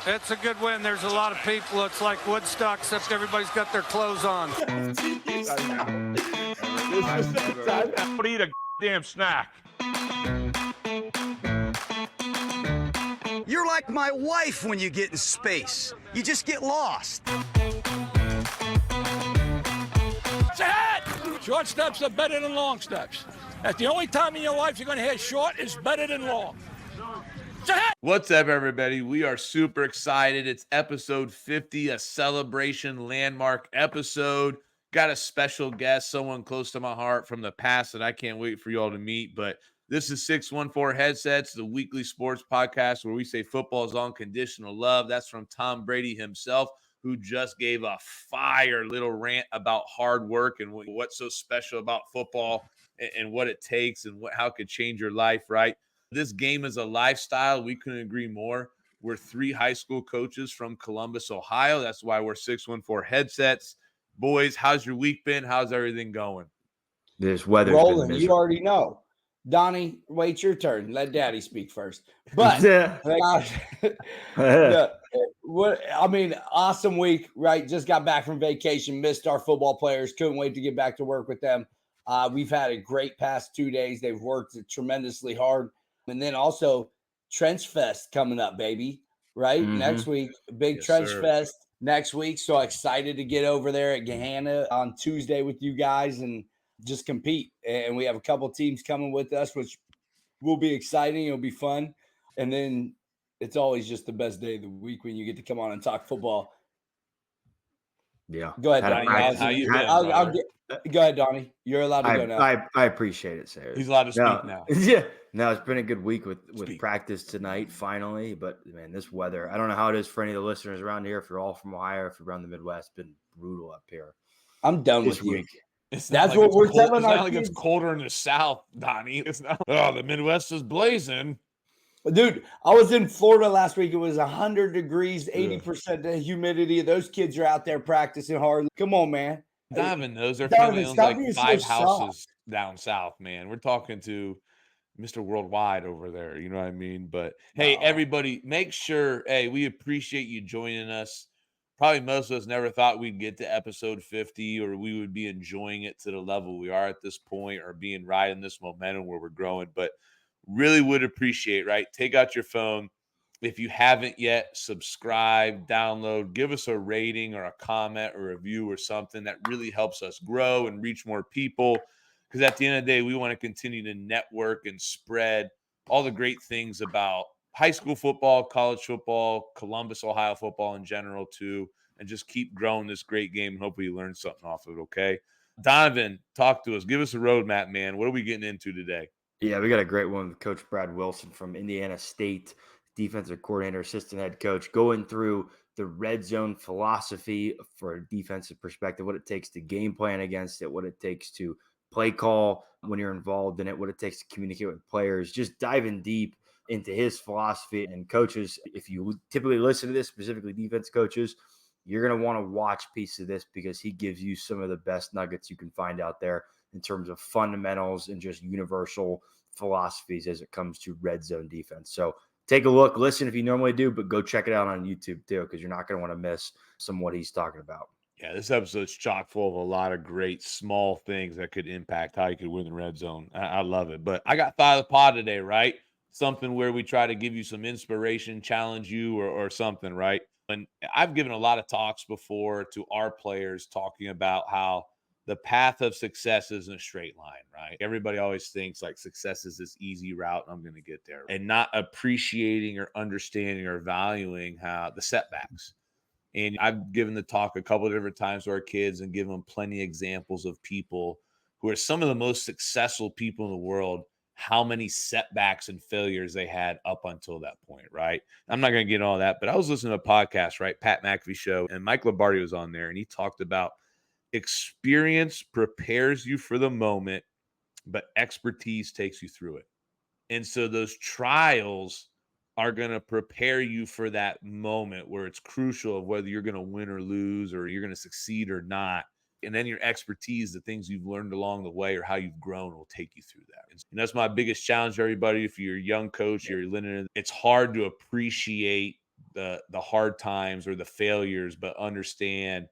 It's a good win. There's a lot of people. It's like Woodstock, except everybody's got their clothes on. But eat a damn snack. You're like my wife when you get in space. You just get lost. It's ahead! Short steps are better than long steps. That's the only time in your life you're going to hear short is better than long. It's ahead! What's up, everybody? We are super excited. It's episode 50, a celebration landmark episode. Got a special guest, someone close to my heart from the past that I can't wait for you all to meet. But this is 614 Headsets, the weekly sports podcast where we say football is unconditional love. That's from Tom Brady himself, who just gave a fire little rant about hard work and what's so special about football and what it takes and how it could change your life, right? This game is a lifestyle. We couldn't agree more. We're three high school coaches from Columbus, Ohio. That's why we're 614 Headsets. Boys, how's your week been? How's everything going? This weather's rolling. been You already know. Donnie, wait your turn. Let Daddy speak first. But awesome week, right? Just got back from vacation, missed our football players, couldn't wait to get back to work with them. We've had a great past 2 days. They've worked tremendously hard. And then also Trench Fest coming up, baby, right? Mm-hmm. Next week, big Trench Fest next week. So excited to get over there at Gahanna on Tuesday with you guys and just compete. And we have a couple teams coming with us, which will be exciting. It'll be fun. And then it's always just the best day of the week when you get to come on and talk football. Yeah. Go ahead, Donnie. Go ahead, Donnie. You're allowed to go now. I appreciate it, Sarah. He's allowed to speak now. Yeah. No, it's been a good week with practice tonight, finally. But, man, this weather, I don't know how it is for any of the listeners around here. If you're all from Ohio, if you're around the Midwest, it's been brutal up here. I'm done with you. That's what we're telling our kids. It's not like it's colder in the South, Donnie. It's not. Oh, the Midwest is blazing. Dude, I was in Florida last week. It was 100 degrees, 80% humidity. Those kids are out there practicing hard. Come on, man. Donovan knows their family owns like 5 houses down south, man. We're talking to Mr. Worldwide over there. You know what I mean? But, hey, everybody, make sure, we appreciate you joining us. Probably most of us never thought we'd get to episode 50 or we would be enjoying it to the level we are at this point or being riding this momentum where we're growing. But really would appreciate, right? Take out your phone. If you haven't yet, subscribe, download, give us a rating or a comment or a review or something that really helps us grow and reach more people. Because at the end of the day, we want to continue to network and spread all the great things about high school football, college football, Columbus, Ohio football in general too, and just keep growing this great game and hopefully you learn something off of it, okay? Donovan, talk to us. Give us a roadmap, man. What are we getting into today? Yeah, we got a great one with Coach Brad Wilson from Indiana State, defensive coordinator, assistant head coach, going through the Redzone philosophy for a defensive perspective, what it takes to game plan against it, what it takes to play call when you're involved in it, what it takes to communicate with players, just diving deep into his philosophy. And coaches, if you typically listen to this, specifically defense coaches, you're going to want to watch pieces of this because he gives you some of the best nuggets you can find out there in terms of fundamentals and just universal philosophies as it comes to red zone defense. So take a look, listen if you normally do, but go check it out on YouTube too, because you're not going to want to miss some of what he's talking about. Yeah, this episode's chock full of a lot of great small things that could impact how you could win the red zone. I love it. But I got Thigh of the Pod today, right? Something where we try to give you some inspiration, challenge you or something, right? And I've given a lot of talks before to our players talking about how the path of success isn't a straight line, right? Everybody always thinks like success is this easy route and I'm going to get there, and not appreciating or understanding or valuing how the setbacks. And I've given the talk a couple of different times to our kids and given them plenty of examples of people who are some of the most successful people in the world, how many setbacks and failures they had up until that point, right? I'm not going to get into all that, but I was listening to a podcast, right? Pat McAfee show, and Mike Lombardi was on there, and he talked about experience prepares you for the moment, but expertise takes you through it. And so those trials are going to prepare you for that moment where it's crucial of whether you're going to win or lose or you're going to succeed or not. And then your expertise, the things you've learned along the way or how you've grown will take you through that. And that's my biggest challenge to everybody. If you're a young coach, you're listening, it's hard to appreciate the hard times or the failures, but understand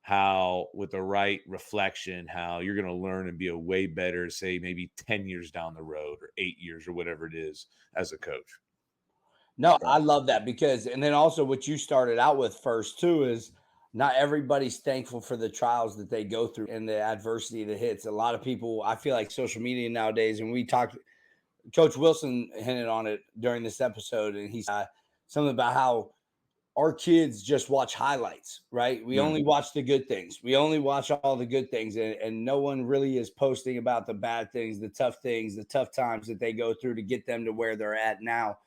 how with the right reflection, how you're going to learn and be a way better, say maybe 10 years down the road or 8 years or whatever it is as a coach. No, I love that and then also what you started out with first too is not everybody's thankful for the trials that they go through and the adversity that hits. A lot of people, I feel like social media nowadays, and we talked, Coach Wilson hinted on it during this episode, and he's something about how our kids just watch highlights, right? We only watch the good things. We only watch all the good things, and no one really is posting about the bad things, the tough times that they go through to get them to where they're at now.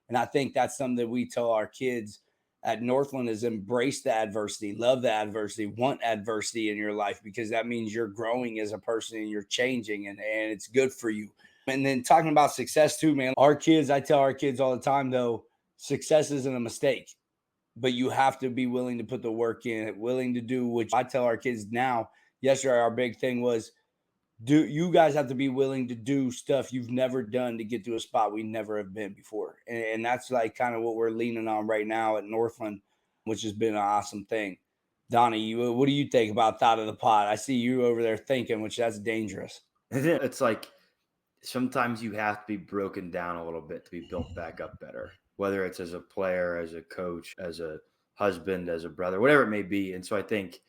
And I think that's something that we tell our kids at Northland is embrace the adversity, love the adversity, want adversity in your life, because that means you're growing as a person and you're changing, and it's good for you. And then talking about success too, man, I tell our kids all the time, though, success isn't a mistake, but you have to be willing to put the work in, willing to do what I tell our kids now. Yesterday, our big thing was, you guys have to be willing to do stuff you've never done to get to a spot we never have been before. And that's like kind of what we're leaning on right now at Northland, which has been an awesome thing. Donnie, what do you think about Thought of the Pod? I see you over there thinking, which that's dangerous. It's like sometimes you have to be broken down a little bit to be built back up better, whether it's as a player, as a coach, as a husband, as a brother, whatever it may be. And so I think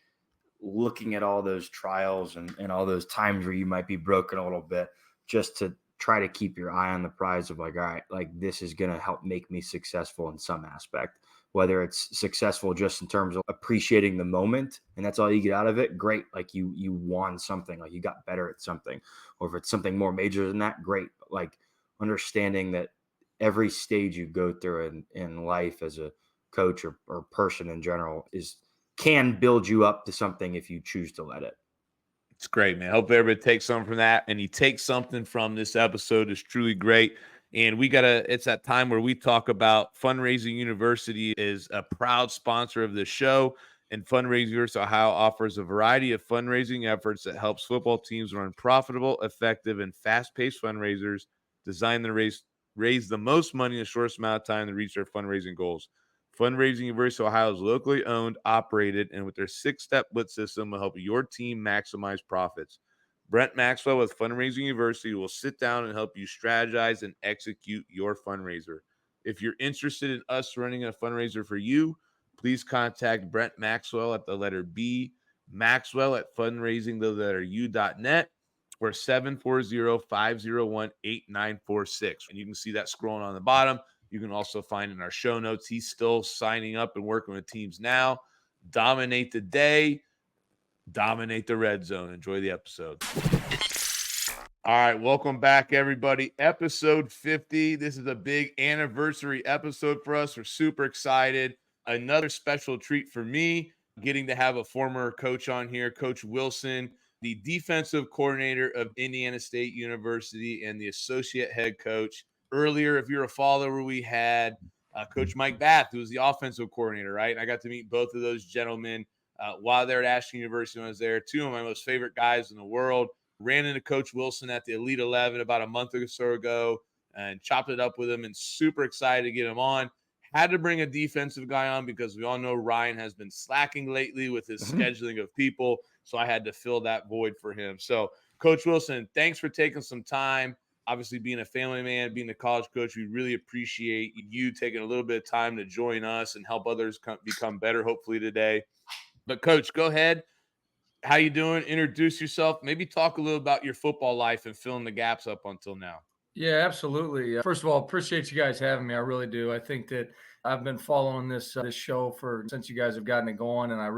looking at all those trials and all those times where you might be broken a little bit, just to try to keep your eye on the prize of like, all right, like this is going to help make me successful in some aspect, whether it's successful just in terms of appreciating the moment and that's all you get out of it. Great. Like you won something, like you got better at something, or if it's something more major than that, great. But like understanding that every stage you go through in life as a coach or person in general can build you up to something if you choose to let it. It's great, man. Hope everybody takes something from that, and you take something from this episode. Is truly great. And it's that time where we talk about Fundraising University is a proud sponsor of this show, and Fundraising University Ohio offers a variety of fundraising efforts that helps football teams run profitable, effective, and fast-paced fundraisers designed to raise the most money in the shortest amount of time to reach their fundraising goals. Fundraising University of Ohio is locally owned, operated, and with their 6-step blitz system will help your team maximize profits. Brent Maxwell with Fundraising University will sit down and help you strategize and execute your fundraiser. If you're interested in us running a fundraiser for you, please contact Brent Maxwell at the letter B, Maxwell at fundraising.net, or 740-501-8946. And you can see that scrolling on the bottom. You can also find in our show notes, he's still signing up and working with teams now. Dominate the day, dominate the red zone. Enjoy the episode. All right, welcome back, everybody. Episode 50. This is a big anniversary episode for us. We're super excited. Another special treat for me, getting to have a former coach on here, Coach Wilson, the defensive coordinator of Indiana State University and the associate head coach. Earlier, if you're a follower, we had Coach Mike Bath, who was the offensive coordinator, right? And I got to meet both of those gentlemen while they're at Ashland University when I was there. Two of my most favorite guys in the world. Ran into Coach Wilson at the Elite 11 about a month or so ago and chopped it up with him, and super excited to get him on. Had to bring a defensive guy on because we all know Ryan has been slacking lately with his scheduling of people, so I had to fill that void for him. So, Coach Wilson, thanks for taking some time. Obviously, being a family man, being a college coach, we really appreciate you taking a little bit of time to join us and help others become better, hopefully, today. But, Coach, go ahead. How you doing? Introduce yourself. Maybe talk a little about your football life and filling the gaps up until now. Yeah, absolutely. First of all, appreciate you guys having me. I really do. I think that I've been following this show since you guys have gotten it going, and I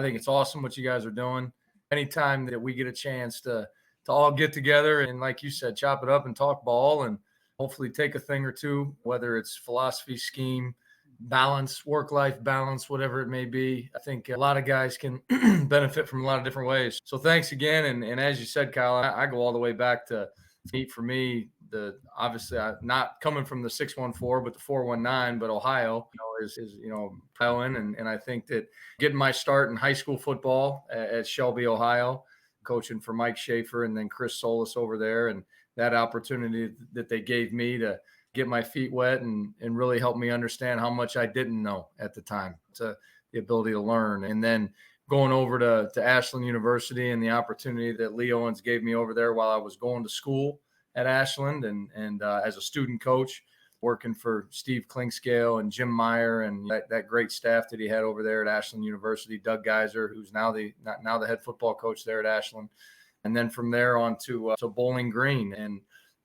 think it's awesome what you guys are doing. Anytime that we get a chance to all get together and, like you said, chop it up and talk ball and hopefully take a thing or two, whether it's philosophy, scheme, balance, work-life balance, whatever it may be. I think a lot of guys can benefit from a lot of different ways. So thanks again. And as you said, Kyle, I go all the way back to for me, obviously not coming from the 614, but the 419, but Ohio, is Ohioan. And I think that getting my start in high school football at Shelby, Ohio, coaching for Mike Schaefer and then Chris Solis over there, and that opportunity that they gave me to get my feet wet and really help me understand how much I didn't know at the time, to the ability to learn. And then going over to Ashland University and the opportunity that Lee Owens gave me over there while I was going to school at Ashland and as a student coach, working for Steve Klingscale and Jim Meyer and that great staff that he had over there at Ashland University, Doug Geiser, who's now the head football coach there at Ashland. And then from there on to Bowling Green and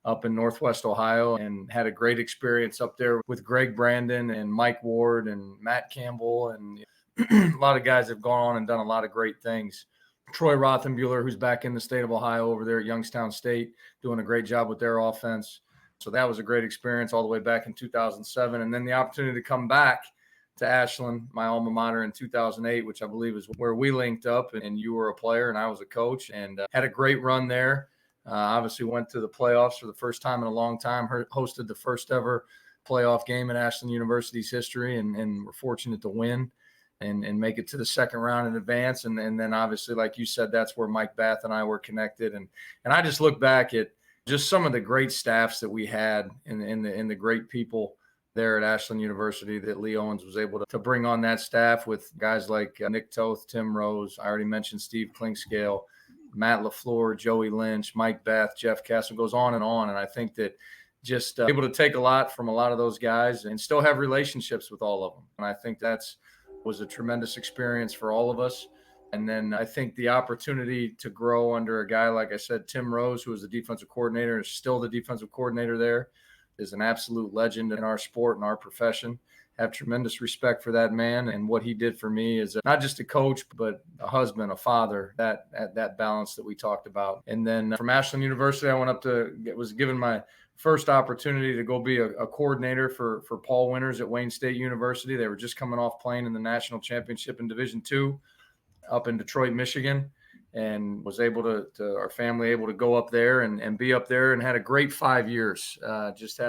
up in Northwest Ohio, and had a great experience up there with Greg Brandon and Mike Ward and Matt Campbell. And a lot of guys have gone on and done a lot of great things. Troy Rothenbuehler, who's back in the state of Ohio over there at Youngstown State, doing a great job with their offense. So that was a great experience all the way back in 2007. And then the opportunity to come back to Ashland, my alma mater, in 2008, which I believe is where we linked up, and you were a player and I was a coach, and had a great run there. Obviously went to the playoffs for the first time in a long time, hosted the first ever playoff game in Ashland University's history, and were fortunate to win and make it to the second round in advance. And then obviously, like you said, that's where Mike Bath and I were connected. And I just look back at just some of the great staffs that we had and the great people there at Ashland University that Lee Owens was able to bring on that staff, with guys like Nick Toth, Tim Rose. I already mentioned Steve Klingscale, Matt LaFleur, Joey Lynch, Mike Bath, Jeff Castle, goes on. And I think that just able to take a lot from a lot of those guys and still have relationships with all of them. And I think was a tremendous experience for all of us. And then I think the opportunity to grow under a guy, like I said, Tim Rose, who was the defensive coordinator, is still the defensive coordinator there, is an absolute legend in our sport and our profession. Have tremendous respect for that man and what he did for me as not just a coach, but a husband, a father, that balance that we talked about. And then from Ashland University, I went up was given my first opportunity to go be a coordinator for Paul Winters at Wayne State University. They were just coming off playing in the national championship in Division II up in Detroit, Michigan, and was able to our family able to go up there and be up there, and had a great 5 years. Just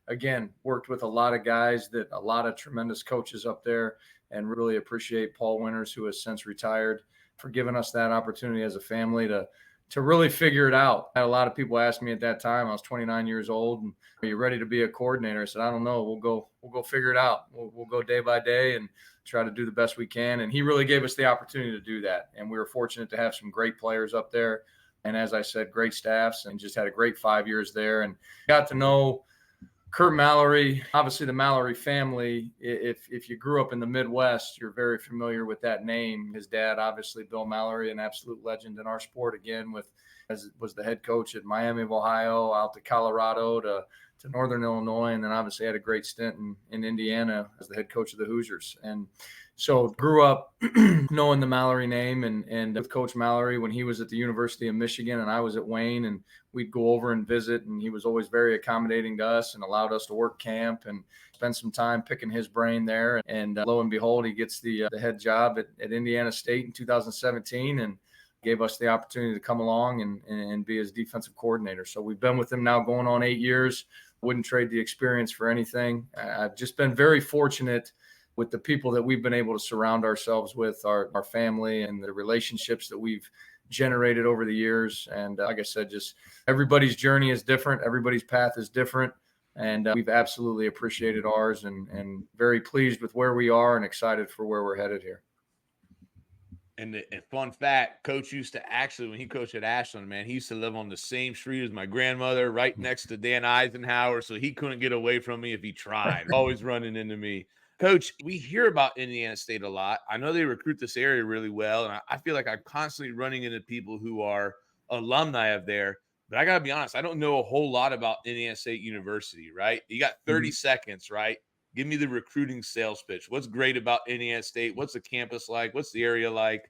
again, worked with a lot of guys, a lot of tremendous coaches up there, and really appreciate Paul Winters, who has since retired, for giving us that opportunity as a family to really figure it out. I had a lot of people ask me at that time, I was 29 years old, and are you ready to be a coordinator? I said, I don't know. We'll go figure it out. We'll go day by day and try to do the best we can. And he really gave us the opportunity to do that. And we were fortunate to have some great players up there. And as I said, great staffs, and just had a great 5 years there, and got to know Kurt Mallory, obviously the Mallory family. If you grew up in the Midwest, you're very familiar with that name. His dad, obviously Bill Mallory, an absolute legend in our sport, again, was the head coach at Miami of Ohio, out to Colorado, to Northern Illinois, and then obviously had a great stint in Indiana as the head coach of the Hoosiers. And so grew up knowing the Mallory name and with Coach Mallory when he was at the University of Michigan and I was at Wayne, and we'd go over and visit, and he was always very accommodating to us and allowed us to work camp and spend some time picking his brain there. And lo and behold, he gets the head job at Indiana State in 2017 and gave us the opportunity to come along and be his defensive coordinator. So we've been with him now going on 8 years. Wouldn't trade the experience for anything. I've just been very fortunate with the people that we've been able to surround ourselves with, our family, and the relationships that we've generated over the years. And like I said, just everybody's journey is different. Everybody's path is different. And we've absolutely appreciated ours, and very pleased with where we are and excited for where we're headed here. And fun fact, Coach used to actually, when he coached at Ashland, man, he used to live on the same street as my grandmother, right next to Dan Eisenhower. So he couldn't get away from me if he tried. Always running into me. Coach, we hear about Indiana State a lot. I know they recruit this area really well. And I feel like I'm constantly running into people who are alumni of there. But I got to be honest, I don't know a whole lot about Indiana State University, right? You got 30 seconds, right? Give me the recruiting sales pitch. What's great about Indiana State? What's the campus like? What's the area like?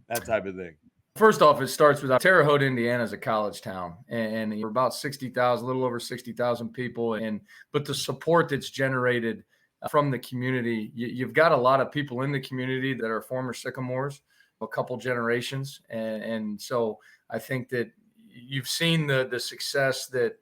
That type of thing. First off, it starts with Terre Haute, Indiana is a college town, and we're about 60,000, a little over 60,000 people. But the support that's generated from the community, you've got a lot of people in the community that are former Sycamores, a couple generations. And so I think that you've seen the success that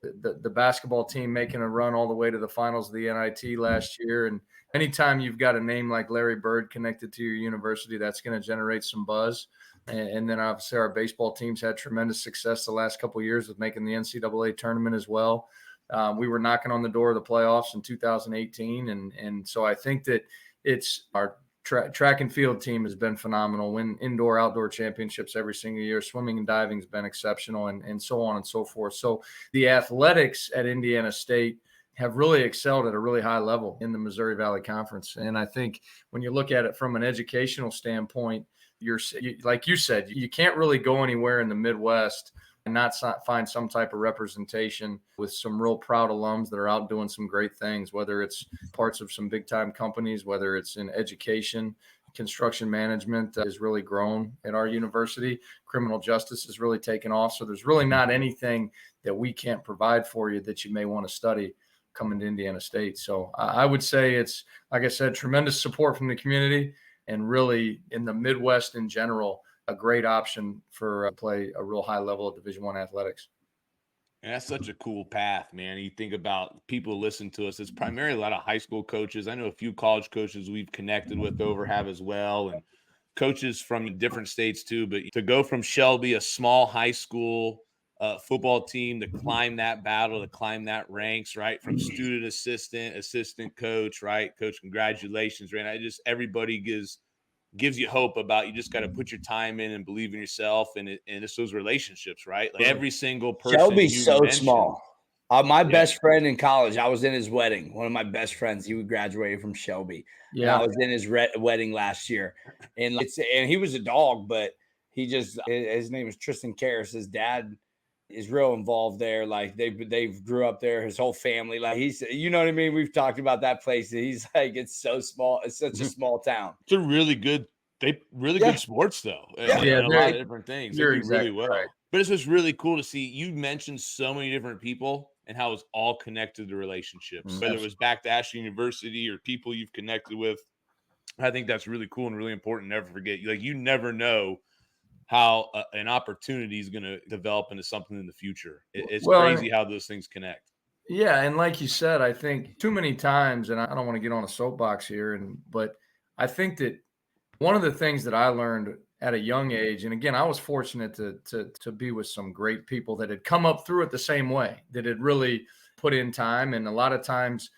the basketball team making a run all the way to the finals of the NIT last year. And anytime you've got a name like Larry Bird connected to your university, that's going to generate some buzz. And then obviously our baseball teams had tremendous success the last couple of years with making the NCAA tournament as well. We were knocking on the door of the playoffs in 2018. And so I think that it's our track and field team has been phenomenal. Win indoor, outdoor championships every single year. Swimming and diving has been exceptional, and so on and so forth. So the athletics at Indiana State have really excelled at a really high level in the Missouri Valley Conference. And I think when you look at it from an educational standpoint, like you said, you can't really go anywhere in the Midwest and not find some type of representation with some real proud alums that are out doing some great things, whether it's parts of some big time companies, whether it's in education. Construction management has really grown at our university. Criminal justice has really taken off. So there's really not anything that we can't provide for you that you may want to study coming to Indiana State. So I would say it's, like I said, tremendous support from the community, and really in the Midwest in general, a great option for play a real high level of Division I athletics. And that's such a cool path, man. You think about people who listen to us, it's primarily a lot of high school coaches. I know a few college coaches we've connected with have as well, and coaches from different states too. But to go from Shelby, a small high school football team, to climb that battle, to climb that ranks, right? From student assistant coach, right? Coach, congratulations, right? Everybody gives you hope about, you just got to put your time in and believe in yourself, and it's those relationships, right? Like every single person. Shelby's so small. My best friend in college, I was in his wedding. One of my best friends, he graduated from Shelby. Yeah, and I was in his wedding last year, and he was a dog, but his name is Tristan Karras. His dad is real involved there. Like they've grew up there, his whole family. Like he's, you know what I mean? We've talked about that place. He's like, it's so small. It's such a small town. It's a really good, good sports though. Yeah, a lot of different things. They do exactly really well. Right. But it's just really cool to see. You mentioned so many different people and how it's all connected to relationships, whether it was back to Ashland University or people you've connected with. I think that's really cool and really important. Never forget, like, you never know how an opportunity is going to develop into something in the future. It's crazy how those things connect. Yeah. And like you said, I think too many times, and I don't want to get on a soapbox here, but I think that one of the things that I learned at a young age, and again, I was fortunate to be with some great people that had come up through it the same way, that had really put in time. And a lot of times,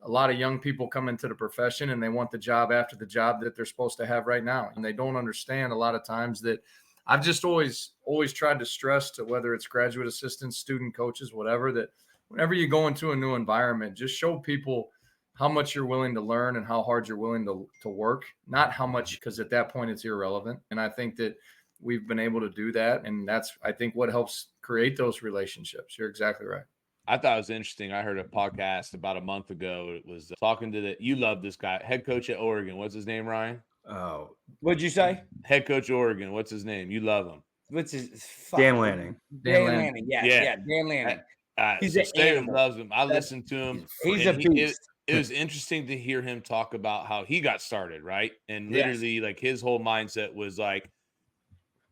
a lot of young people come into the profession and they want the job after the job that they're supposed to have right now. And they don't understand a lot of times that I've just always tried to stress to, whether it's graduate assistants, student coaches, whatever, that whenever you go into a new environment, just show people how much you're willing to learn and how hard you're willing to work, not how much, because at that point it's irrelevant. And I think that we've been able to do that. And that's, I think, what helps create those relationships. You're exactly right. I thought it was interesting. I heard a podcast about a month ago. It was talking to you love this guy, head coach at Oregon. What's his name, Ryan? Oh, what'd you say? Head coach Oregon. What's his name? You love him. What's his Dan Lanning. Dan Lanning. Yeah. Dan Lanning. He's so State loves him. I listened to him. He's a beast. It was interesting to hear him talk about how he got started, right? And literally, like, his whole mindset was like,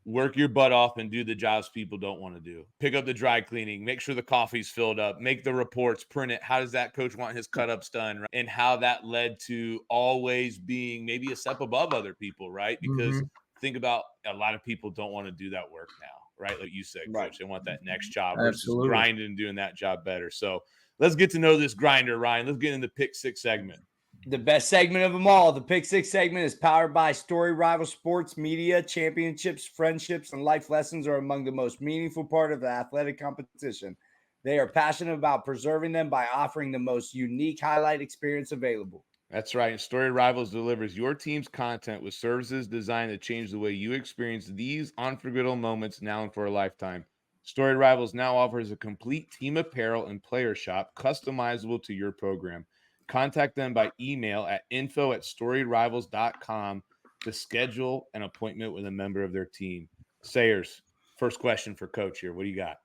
work your butt off and do the jobs people don't want to do. Pick up the dry cleaning, make sure the coffee's filled up, make the reports, print it. How does that coach want his cut ups done? Right? And how that led to always being maybe a step above other people, right? Because think about, a lot of people don't want to do that work now, right? Like you said, Coach, right. They want that next job versus grinding and doing that job better. So let's get to know this grinder, Ryan. Let's get in the pick six segment. The best segment of them all. The Pick Six segment is powered by Story Rival Sports Media. Championships, friendships, and life lessons are among the most meaningful part of the athletic competition. They are passionate about preserving them by offering the most unique highlight experience available. That's right. And Story Rivals delivers your team's content with services designed to change the way you experience these unforgettable moments now and for a lifetime. Story Rivals now offers a complete team apparel and player shop customizable to your program. Contact them by email at info@storyrivals.com to schedule an appointment with a member of their team. Sayers, first question for Coach here. What do you got?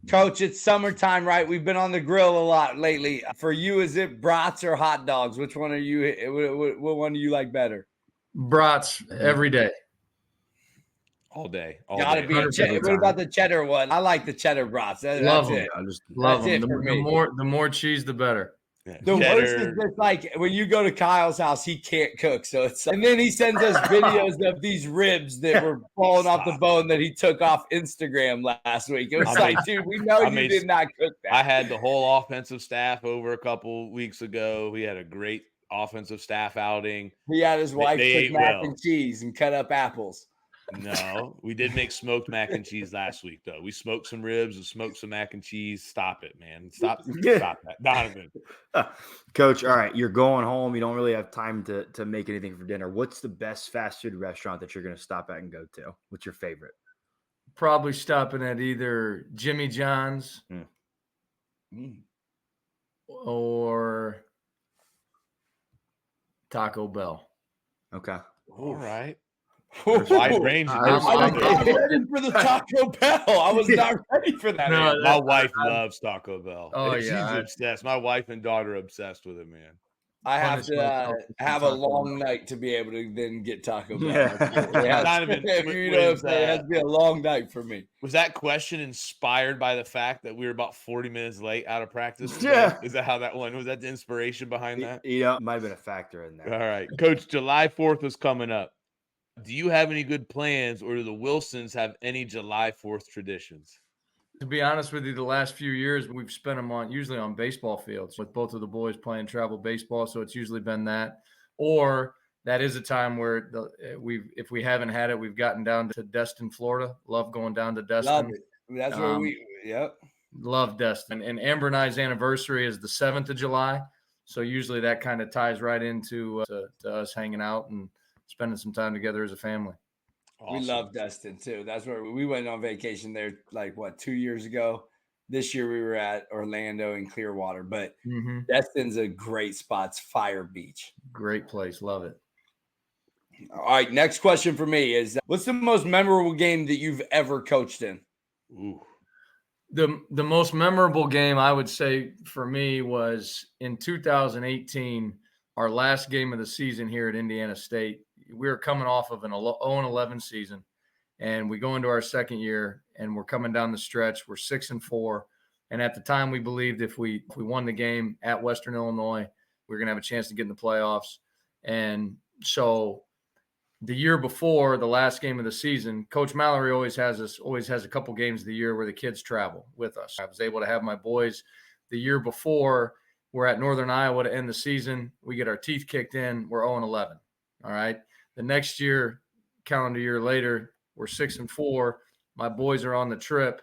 Coach, it's summertime, right? We've been on the grill a lot lately. For you, is it brats or hot dogs? Which one are you? What one do you like better? Brats every day. All day. Gotta be. What about the cheddar one? I like the cheddar brats. That's love it. I just love them. The more cheese, the better. The worst is Cheddar. just like when you go to Kyle's house, he can't cook. So it's, and then he sends us videos of these ribs that were falling off the bone that he took off Instagram last week. It was dude, we know you did not cook that. I had the whole offensive staff over a couple weeks ago. We had a great offensive staff outing. He had his wife They cook ate mac well. and cheese and cut up apples. No, we did make smoked mac and cheese last week, though. We smoked some ribs and smoked some mac and cheese. Stop it, man. Stop that. Donovan. Coach, all right, you're going home. You don't really have time to make anything for dinner. What's the best fast food restaurant that you're going to stop at and go to? What's your favorite? Probably stopping at either Jimmy John's or Taco Bell. Okay. All right. Wide range. I'm ready for the Taco Bell. I was not ready for that. No, My wife loves Taco Bell. Oh, She's obsessed. My wife and daughter are obsessed with it, man. I have to have a long night to be able to then get Taco Bell. Yeah. Donovan, it has to be a long night for me. Was that question inspired by the fact that we were about 40 minutes late out of practice today? Yeah. Is that how that one was? That the inspiration behind that? Yeah, might have been a factor in there. All right. Coach, July 4th is coming up. Do you have any good plans, or do the Wilsons have any July 4th traditions? To be honest with you, the last few years we've spent them usually on baseball fields with both of the boys playing travel baseball. So it's usually been that, or that is a time where if we haven't had it, we've gotten down to Destin, Florida. Love going down to Destin. Love it. That's where yep. Love Destin. And Amber and I's anniversary is the 7th of July. So usually that kind of ties right into to us hanging out and spending some time together as a family. Awesome. We love Destin too. That's where we went on vacation there, 2 years ago. This year we were at Orlando and Clearwater, but Destin's a great spot. It's Fire Beach. Great place. Love it. All right. Next question for me is, what's the most memorable game that you've ever coached in? Ooh. The most memorable game I would say for me was in 2018, our last game of the season here at Indiana State. We were coming off of an 0-11 season, and we go into our second year, and we're coming down the stretch. We're 6-4, and at the time, we believed if we won the game at Western Illinois, we were going to have a chance to get in the playoffs. And so, the year before the last game of the season, Coach Mallory always has a couple games of the year where the kids travel with us. I was able to have my boys the year before. We're at Northern Iowa to end the season. We get our teeth kicked in. We're 0-11. All right. The next year, calendar year later, we're 6-4. My boys are on the trip,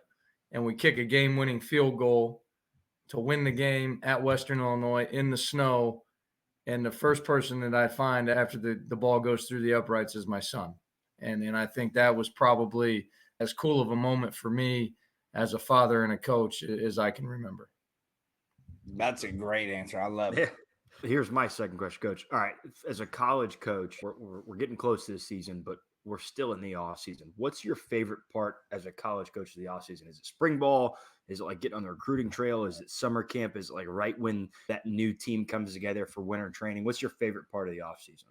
and we kick a game-winning field goal to win the game at Western Illinois in the snow. And the first person that I find after the ball goes through the uprights is my son. And I think that was probably as cool of a moment for me as a father and a coach as I can remember. That's a great answer. I love it. Here's my second question, Coach. All right, as a college coach, we're getting close to the season, but we're still in the off season. What's your favorite part as a college coach of the off season? Is it spring ball? Is it like getting on the recruiting trail? Is it summer camp? Is it like right when that new team comes together for winter training? What's your favorite part of the off season?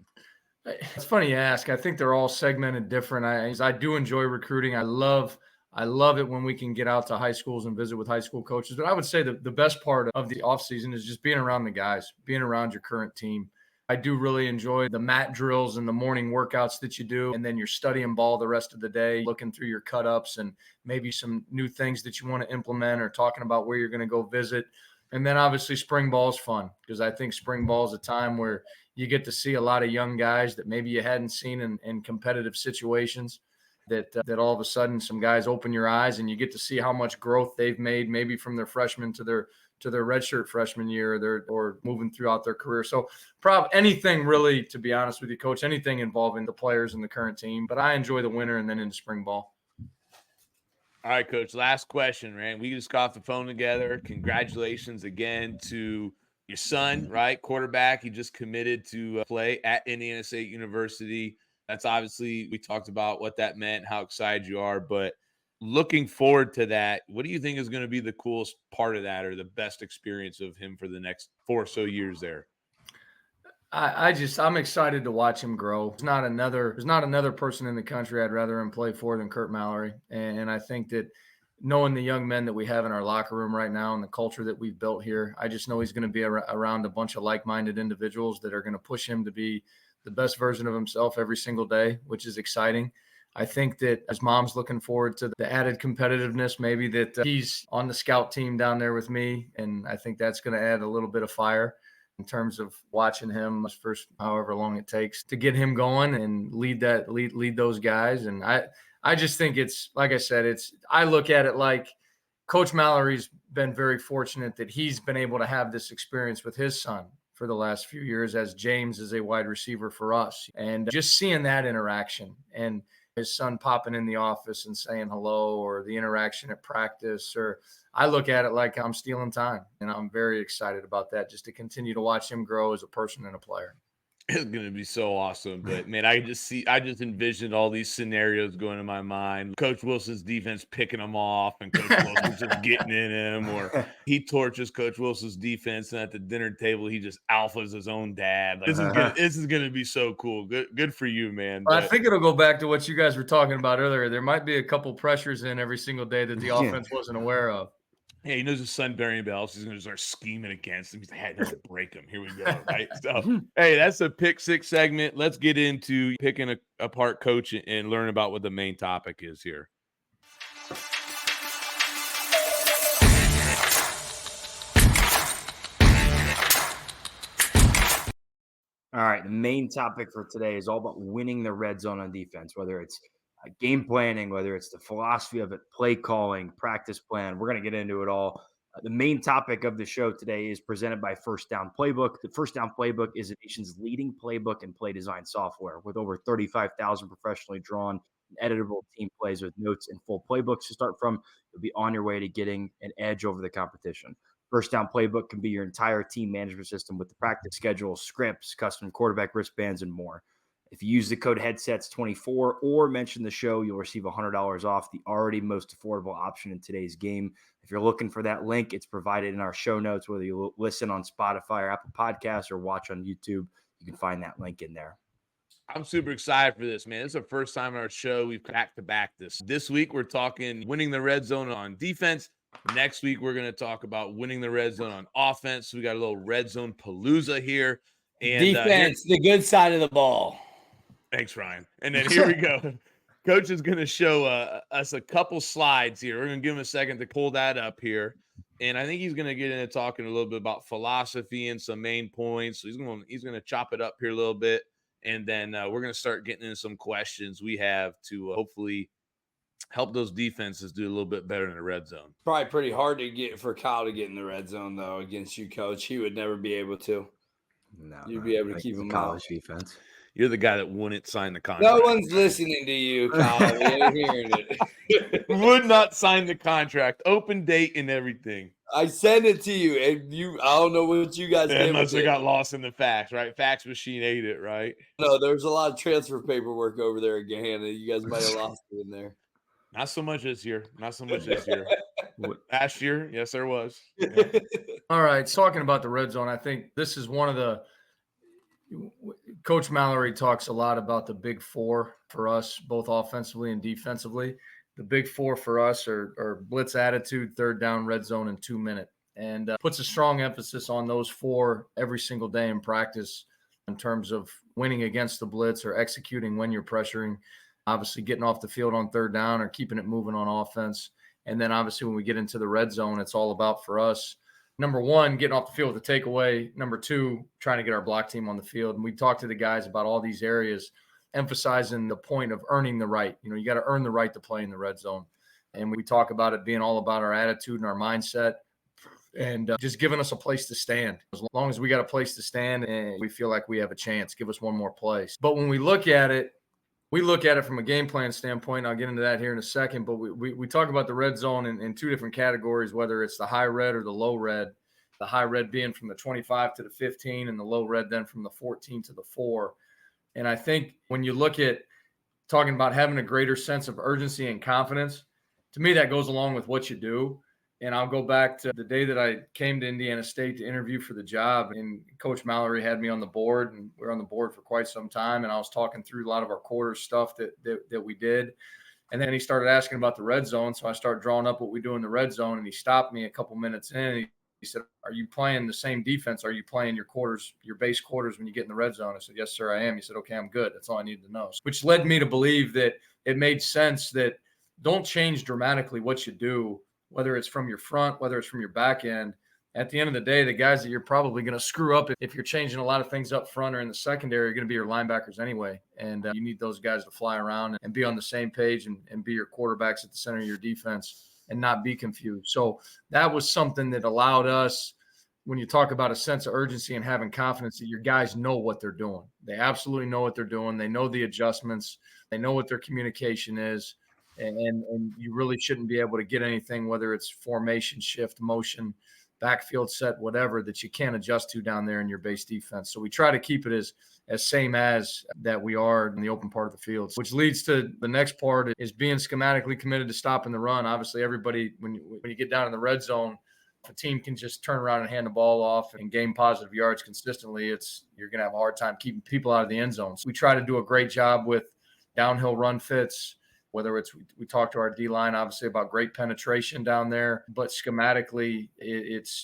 It's funny you ask. I think they're all segmented different. I do enjoy recruiting. I love it when we can get out to high schools and visit with high school coaches. But I would say the best part of the offseason is just being around the guys, being around your current team. I do really enjoy the mat drills and the morning workouts that you do. And then you're studying ball the rest of the day, looking through your cut-ups and maybe some new things that you want to implement or talking about where you're going to go visit. And then obviously spring ball is fun because I think spring ball is a time where you get to see a lot of young guys that maybe you hadn't seen in competitive situations. That all of a sudden some guys open your eyes and you get to see how much growth they've made, maybe from their freshman to their redshirt freshman year or moving throughout their career. So anything really, to be honest with you, Coach, anything involving the players and the current team. But I enjoy the winter and then into spring ball. All right, Coach, last question, man. We just got off the phone together. Congratulations again to your son, right? Quarterback. He just committed to play at Indiana State University. That's obviously, we talked about what that meant, how excited you are, but looking forward to that, what do you think is going to be the coolest part of that or the best experience of him for the next 4 or so years there? I'm excited to watch him grow. There's not another person in the country I'd rather him play for than Kurt Mallory. And I think that knowing the young men that we have in our locker room right now and the culture that we've built here, I just know he's going to be around a bunch of like-minded individuals that are going to push him to be the best version of himself every single day, which is exciting. I think that his mom's looking forward to the added competitiveness, maybe that he's on the scout team down there with me. And I think that's going to add a little bit of fire in terms of watching him his first, however long it takes to get him going and lead those guys. And I just think it's, like I said, I look at it like Coach Mallory's been very fortunate that he's been able to have this experience with his son for the last few years, as James is a wide receiver for us. And just seeing that interaction and his son popping in the office and saying hello, or the interaction at practice, or I look at it like I'm stealing time, and I'm very excited about that, just to continue to watch him grow as a person and a player. It's going to be so awesome. But man, I just envisioned all these scenarios going in my mind. Coach Wilson's defense picking him off, and Coach Wilson just getting in him, or he torches Coach Wilson's defense, and at the dinner table he just alphas his own dad. Like, this is gonna be so cool. Good for you, man. But I think it'll go back to what you guys were talking about earlier. There might be a couple pressures in every single day that the offense wasn't aware of. Hey, he knows his son Barry Bell. So he's going to start scheming against him. He's like, hey, I'm going to break him. Here we go. Right. So, hey, that's a pick six segment. Let's get into picking apart coach and learn about what the main topic is here. All right, the main topic for today is all about winning the red zone on defense, whether it's game planning, whether it's the philosophy of it, play calling, practice plan. We're going to get into it all. The main topic of the show today is presented by First Down Playbook. The First Down Playbook is the nation's leading playbook and play design software, with over 35,000 professionally drawn and editable team plays with notes and full playbooks to start from. You'll be on your way to getting an edge over the competition. First Down Playbook can be your entire team management system with the practice schedule, scripts, custom quarterback wristbands, and more. If you use the code HEADSETS24 or mention the show, you'll receive $100 off, the already most affordable option in today's game. If you're looking for that link, it's provided in our show notes. Whether you listen on Spotify or Apple Podcasts or watch on YouTube, you can find that link in there. I'm super excited for this, man. This is the first time on our show we've back-to-back this. This week, we're talking winning the red zone on defense. Next week, we're going to talk about winning the red zone on offense. We got a little red zone palooza here. And defense, the good side of the ball. Thanks, Ryan. And then here we go. Coach is going to show us a couple slides here. We're going to give him a second to pull that up here. And I think he's going to get into talking a little bit about philosophy and some main points. So he's going to chop it up here a little bit. And then we're going to start getting into some questions we have to hopefully help those defenses do a little bit better in the red zone. Probably pretty hard to get for Kyle to get in the red zone, though, against you, Coach. He would never be able to. No, you'd be able to keep him college out. defense. You're the guy that wouldn't sign the contract. No one's listening to you, Kyle. We ain't hearing it. Would not sign the contract. Open date and everything. I sent it to you, and I don't know what you guys did. Must have got lost in the fax, right? Fax machine ate it, right? No, there's a lot of transfer paperwork over there at Gahanna. You guys might have lost it in there. Not so much this year. Last year, yes, there was. Yeah. All right, talking about the red zone, I think this is one of the – Coach Mallory talks a lot about the big four for us, both offensively and defensively. The big four for us are blitz attitude, third down, red zone, and 2 minute. And puts a strong emphasis on those four every single day in practice in terms of winning against the blitz or executing when you're pressuring, obviously getting off the field on third down or keeping it moving on offense. And then obviously when we get into the red zone, it's all about for us, number one, getting off the field with a takeaway. Number two, trying to get our block team on the field. And we talked to the guys about all these areas, emphasizing the point of earning the right. You know, you got to earn the right to play in the red zone. And we talk about it being all about our attitude and our mindset and just giving us a place to stand. As long as we got a place to stand and we feel like we have a chance, give us one more place. But when we look at it from a game plan standpoint. I'll get into that here in a second, but we talk about the red zone in two different categories, whether it's the high red or the low red. The high red being from the 25 to the 15 and the low red then from the 14 to the 4. And I think when you look at talking about having a greater sense of urgency and confidence, to me that goes along with what you do. And I'll go back to the day that I came to Indiana State to interview for the job, and Coach Mallory had me on the board, and we were on the board for quite some time. And I was talking through a lot of our quarter stuff that we did. And then he started asking about the red zone. So I started drawing up what we do in the red zone. And he stopped me a couple minutes in. And he said, "Are you playing the same defense? Are you playing your quarters, your base quarters when you get in the red zone?" I said, "Yes, sir, I am." He said, "Okay, I'm good. That's all I needed to know." Which led me to believe that it made sense that don't change dramatically what you do, whether it's from your front, whether it's from your back end. At the end of the day, the guys that you're probably going to screw up if you're changing a lot of things up front or in the secondary are going to be your linebackers anyway. And you need those guys to fly around and be on the same page and be your quarterbacks at the center of your defense and not be confused. So that was something that allowed us, when you talk about a sense of urgency and having confidence, that your guys know what they're doing. They absolutely know what they're doing. They know the adjustments. They know what their communication is. And you really shouldn't be able to get anything, whether it's formation, shift, motion, backfield set, whatever, that you can't adjust to down there in your base defense. So we try to keep it as same as that we are in the open part of the field, which leads to the next part is being schematically committed to stopping the run. Obviously, everybody, when you get down in the red zone, a team can just turn around and hand the ball off and gain positive yards consistently. You're going to have a hard time keeping people out of the end zone. So we try to do a great job with downhill run fits, whether it's we talk to our D-line, obviously, about great penetration down there, but schematically,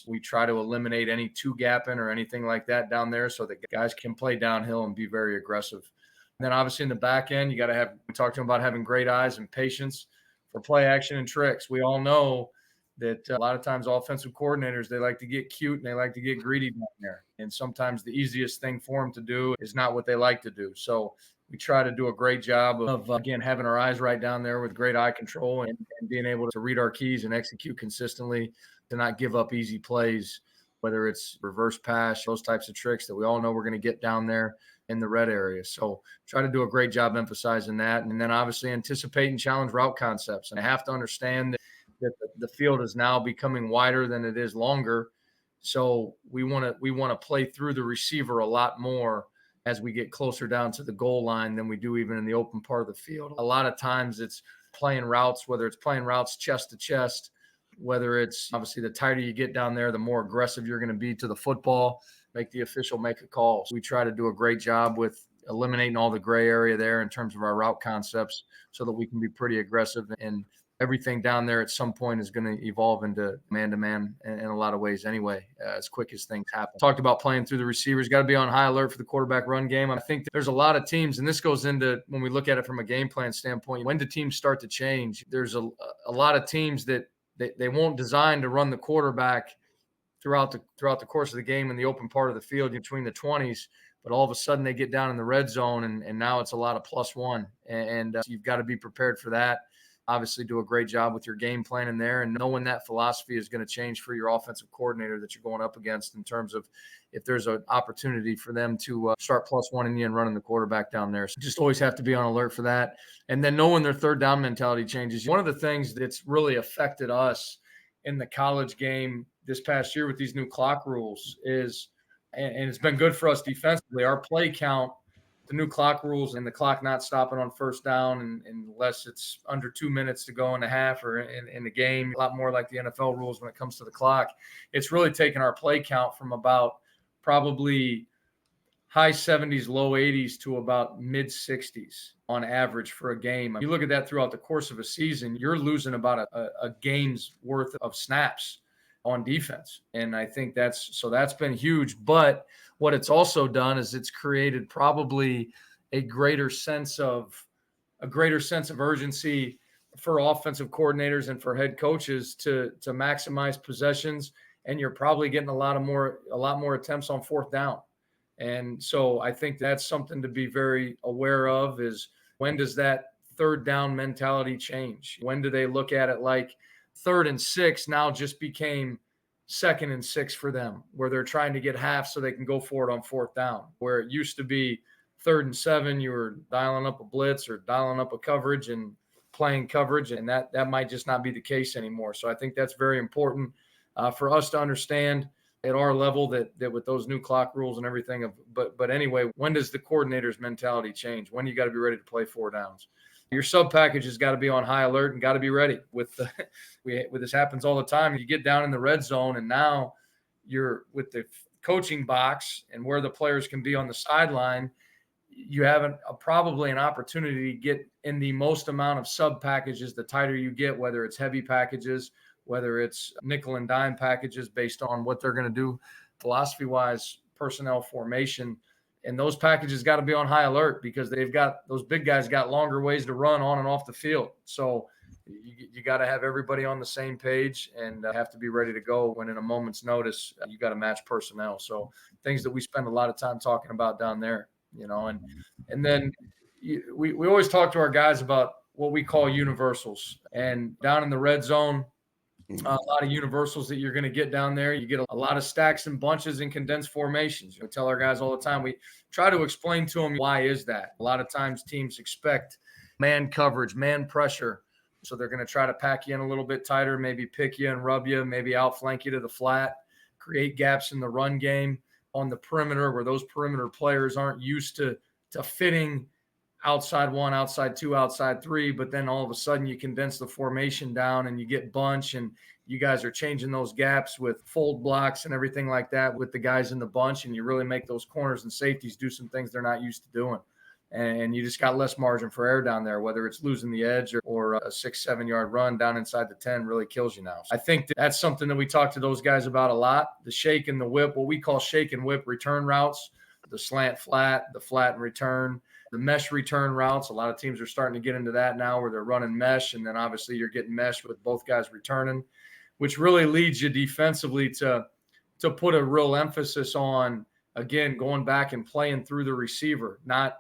we try to eliminate any two-gapping or anything like that down there so that guys can play downhill and be very aggressive. And then obviously in the back end, you got to have – we talked to them about having great eyes and patience for play action and tricks. We all know that a lot of times offensive coordinators, they like to get cute and they like to get greedy down there. And sometimes the easiest thing for them to do is not what they like to do. So we try to do a great job of, again, having our eyes right down there with great eye control and being able to read our keys and execute consistently to not give up easy plays, whether it's reverse pass, those types of tricks that we all know we're going to get down there in the red area. So try to do a great job emphasizing that. And then obviously anticipate and challenge route concepts. And I have to understand that the field is now becoming wider than it is longer. So we want to play through the receiver a lot more as we get closer down to the goal line than we do even in the open part of the field. A lot of times it's playing routes, whether it's playing routes chest to chest, whether it's obviously the tighter you get down there, the more aggressive you're going to be to the football, make the official make a call. So we try to do a great job with eliminating all the gray area there in terms of our route concepts so that we can be pretty aggressive, and everything down there at some point is going to evolve into man-to-man in a lot of ways anyway, as quick as things happen. Talked about playing through the receivers. Got to be on high alert for the quarterback run game. I think there's a lot of teams, and this goes into when we look at it from a game plan standpoint, when do teams start to change? There's a lot of teams that they won't design to run the quarterback throughout the course of the game in the open part of the field between the 20s, but all of a sudden they get down in the red zone, and now it's a lot of +1, and you've got to be prepared for that. Obviously do a great job with your game plan in there and knowing that philosophy is going to change for your offensive coordinator that you're going up against in terms of if there's an opportunity for them to start +1 in you and running the quarterback down there. So just always have to be on alert for that. And then knowing their third down mentality changes. One of the things that's really affected us in the college game this past year with these new clock rules is, and it's been good for us defensively, our play count, the new clock rules and the clock not stopping on first down and unless it's under 2 minutes to go in a half or in the game, a lot more like the NFL rules when it comes to the clock. It's really taken our play count from about probably high 70s, low 80s to about mid 60s on average for a game. You look at that throughout the course of a season, you're losing about a game's worth of snaps on defense. And I think that's been huge. But what it's also done is it's created probably a greater sense of urgency for offensive coordinators and for head coaches to maximize possessions. And you're probably getting a lot more attempts on fourth down. And so I think that's something to be very aware of is when does that third down mentality change? When do they look at it like 3rd and 6 now just became 2nd and 6 for them, where they're trying to get half so they can go for it on fourth down, where it used to be 3rd and 7, you were dialing up a blitz or dialing up a coverage and playing coverage, and that might just not be the case anymore. So I think that's very important for us to understand at our level that with those new clock rules and everything. But anyway, when does the coordinator's mentality change? When you got to be ready to play 4 downs? Your sub package has got to be on high alert and got to be ready. With this happens all the time. You get down in the red zone, and now you're with the coaching box and where the players can be on the sideline. you have probably an opportunity to get in the most amount of sub packages the tighter you get, whether it's heavy packages, whether it's nickel and dime packages based on what they're going to do philosophy wise, personnel formation. And those packages got to be on high alert because those big guys got longer ways to run on and off the field. So you got to have everybody on the same page and have to be ready to go when in a moment's notice, you got to match personnel. So things that we spend a lot of time talking about down there, and then we always talk to our guys about what we call universals. And down in the red zone, a lot of universals that you're going to get down there. You get a lot of stacks and bunches and condensed formations. We tell our guys all the time, we try to explain to them why is that. A lot of times teams expect man coverage, man pressure. So they're going to try to pack you in a little bit tighter, maybe pick you and rub you, maybe outflank you to the flat, create gaps in the run game on the perimeter where those perimeter players aren't used to fitting outside one, outside two, outside three, but then all of a sudden you condense the formation down and you get bunch and you guys are changing those gaps with fold blocks and everything like that with the guys in the bunch, and you really make those corners and safeties do some things they're not used to doing. And you just got less margin for error down there, whether it's losing the edge or a 6-7 yard run down inside the 10 really kills you now. I think that's something that we talk to those guys about a lot. The shake and the whip, what we call shake and whip return routes, the slant flat, the flat and return, the mesh return routes. A lot of teams are starting to get into that now where they're running mesh. And then obviously you're getting mesh with both guys returning, which really leads you defensively to put a real emphasis on, again, going back and playing through the receiver, not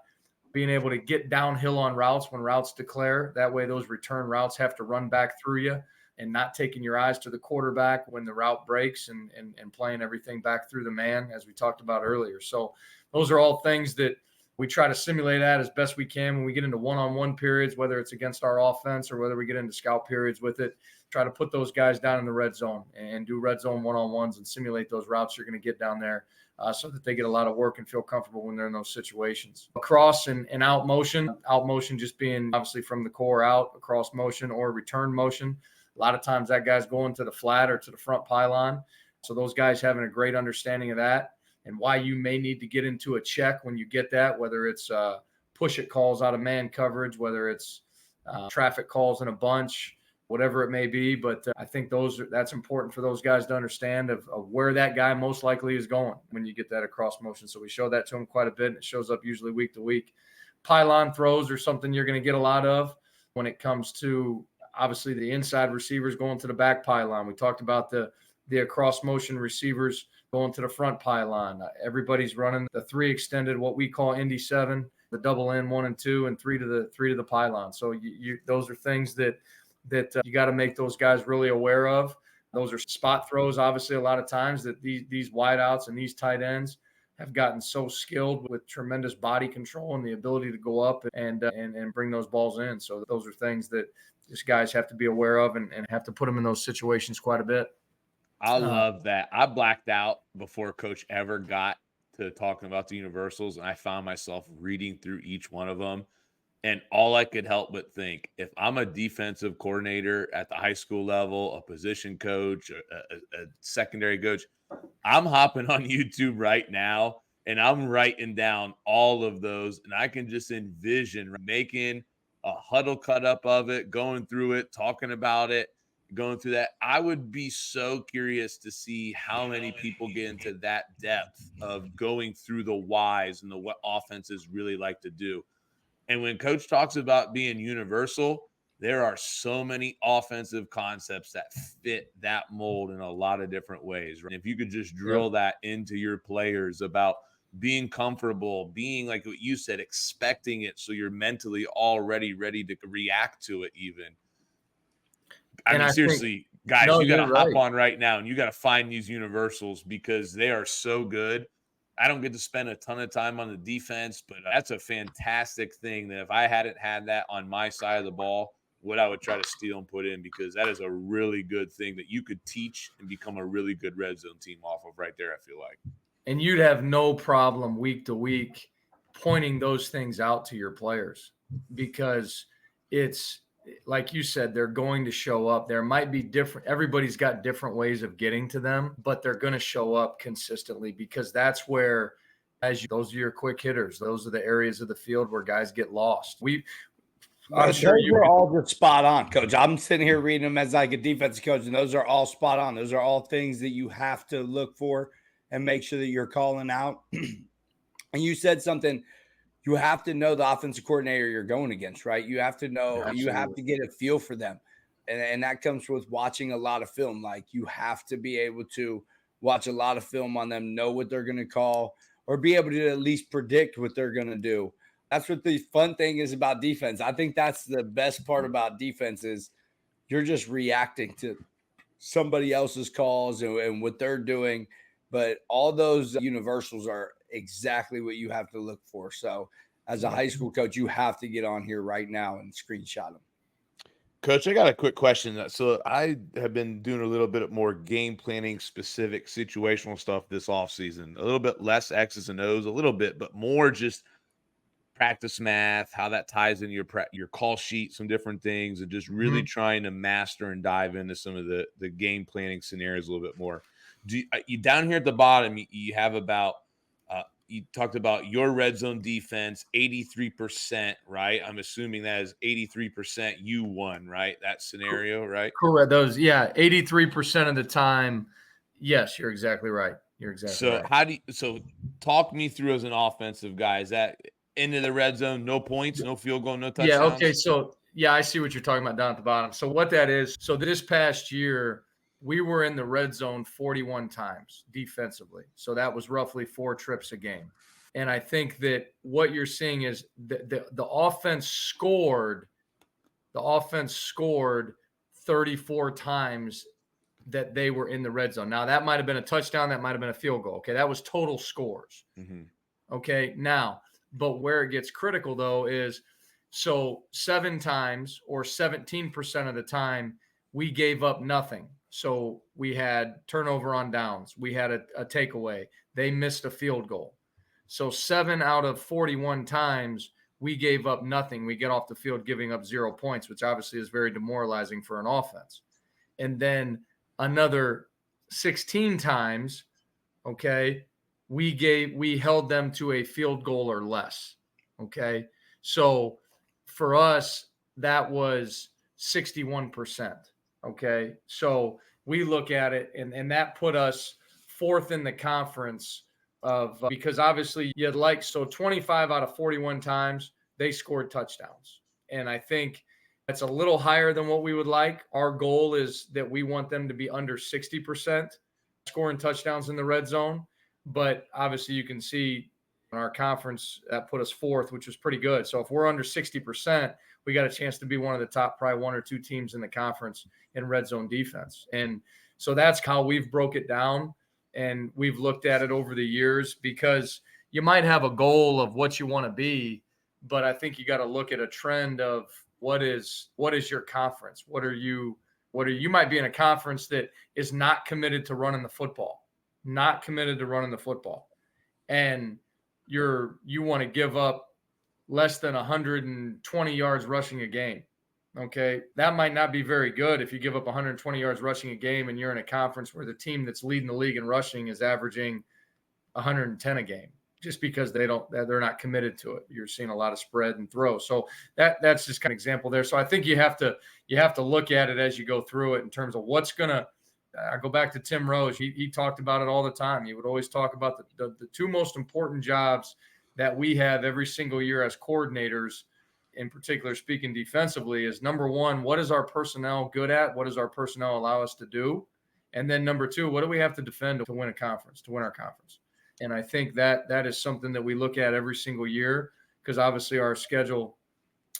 being able to get downhill on routes when routes declare. That way those return routes have to run back through you and not taking your eyes to the quarterback when the route breaks and playing everything back through the man, as we talked about earlier. So those are all things that we try to simulate that as best we can when we get into one-on-one periods, whether it's against our offense or whether we get into scout periods with it. Try to put those guys down in the red zone and do red zone one-on-ones and simulate those routes you're going to get down there so that they get a lot of work and feel comfortable when they're in those situations. Across and out motion just being obviously from the core out, across motion or return motion. A lot of times that guy's going to the flat or to the front pylon. So those guys having a great understanding of that and why you may need to get into a check when you get that, whether it's push it calls out of man coverage, whether it's traffic calls in a bunch, whatever it may be. But I think that's important for those guys to understand of where that guy most likely is going when you get that across motion. So we show that to them quite a bit, and it shows up usually week to week. Pylon throws are something you're going to get a lot of when it comes to obviously the inside receivers going to the back pylon. We talked about the across motion receivers going to the front pylon. Everybody's running the 3 extended, what we call Indy 7, the double N 1 and 2 and 3 to the pylon. So those are things that you got to make those guys really aware of. Those are spot throws, obviously, a lot of times that these wideouts and these tight ends have gotten so skilled with tremendous body control and the ability to go up and bring those balls in. So those are things that these guys have to be aware of and have to put them in those situations quite a bit. I love that. I blacked out before Coach ever got to talking about the universals, and I found myself reading through each one of them. And all I could help but think, if I'm a defensive coordinator at the high school level, a position coach, a secondary coach, I'm hopping on YouTube right now and I'm writing down all of those. And I can just envision making a huddle cut up of it, going through it, talking about it, going through that. I would be so curious to see how many people get into that depth of going through the whys and what offenses really like to do. And when Coach talks about being universal, there are so many offensive concepts that fit that mold in a lot of different ways. Right? If you could just drill that into your players about being comfortable, being like what you said, expecting it so you're mentally already ready to react to it even. I mean, seriously, guys, you got to hop on right now and you got to find these universals because they are so good. I don't get to spend a ton of time on the defense, but that's a fantastic thing that if I hadn't had that on my side of the ball, what I would try to steal and put in, because that is a really good thing that you could teach and become a really good red zone team off of right there, I feel like. And you'd have no problem week to week pointing those things out to your players because it's, like you said, they're going to show up. There might be different, everybody's got different ways of getting to them, but they're going to show up consistently because that's where those are your quick hitters. Those are the areas of the field where guys get lost. Those are all just spot on, Coach. I'm sitting here reading them as like a defensive coach, and those are all spot on. Those are all things that you have to look for and make sure that you're calling out. And you said something, you have to know the offensive coordinator you're going against, right? You have to know, Absolutely. You have to get a feel for them. And that comes with watching a lot of film. Like, you have to be able to watch a lot of film on them, know what they're going to call, or be able to at least predict what they're going to do. That's what the fun thing is about defense. I think that's the best part about defense is you're just reacting to somebody else's calls and what they're doing. But all those universals are exactly what you have to look for. So as a high school coach, you have to get on here right now and screenshot them. Coach, I got a quick question. So I have been doing a little bit more game planning specific situational stuff this offseason, a little bit less X's and O's, a little bit, but more just practice math, how that ties in your call sheet, some different things, and just really trying to master and dive into some of the game planning scenarios a little bit more. You down here at the bottom, you have about you talked about your red zone defense, 83%, right? I'm assuming that is 83% you won, right? That scenario, right? Correct. Those, 83% of the time. Yes, you're exactly right. You're exactly right. So talk me through as an offensive guy. Is that into the red zone, no points, no field goal, no touchdowns? Yeah, okay. So, I see what you're talking about down at the bottom. So what that is, so this past year, we were in the red zone 41 times defensively. So that was roughly 4 trips a game. And I think that what you're seeing is the offense scored 34 times that they were in the red zone. Now, that might have been a touchdown. That might have been a field goal. Okay, that was total scores. Okay, now, but where it gets critical, though, is so 7 times or 17% of the time, we gave up nothing. So we had turnover on downs. We had a takeaway. They missed a field goal. So 7 out of 41 times, we gave up nothing. We get off the field giving up 0 points, which obviously is very demoralizing for an offense. And then another 16 times, okay, we held them to a field goal or less. Okay. So for us, that was 61%. Okay. So we look at it and that put us 4th in the conference because obviously you'd like, so 25 out of 41 times they scored touchdowns. And I think that's a little higher than what we would like. Our goal is that we want them to be under 60% scoring touchdowns in the red zone. But obviously you can see in our conference that put us 4th, which was pretty good. So if we're under 60%, we got a chance to be one of the top probably 1 or 2 teams in the conference in red zone defense. And so that's how we've broke it down. And we've looked at it over the years because you might have a goal of what you want to be, but I think you got to look at a trend of what is your conference? You might be in a conference that is not committed to running the football, and you want to give up less than 120 yards rushing a game. Okay, that might not be very good if you give up 120 yards rushing a game and you're in a conference where the team that's leading the league in rushing is averaging 110 a game, just because they're not committed to it. You're seeing a lot of spread and throw. So that's just kind of example there. So I think you have to look at it as you go through it in terms of what's gonna. I go back to Tim Rose. He talked about it all the time. He would always talk about the 2 most important jobs that we have every single year as coordinators, in particular speaking defensively, is number 1, what is our personnel good at? What does our personnel allow us to do? And then number 2, what do we have to defend to win our conference? And I think that is something that we look at every single year because obviously our schedule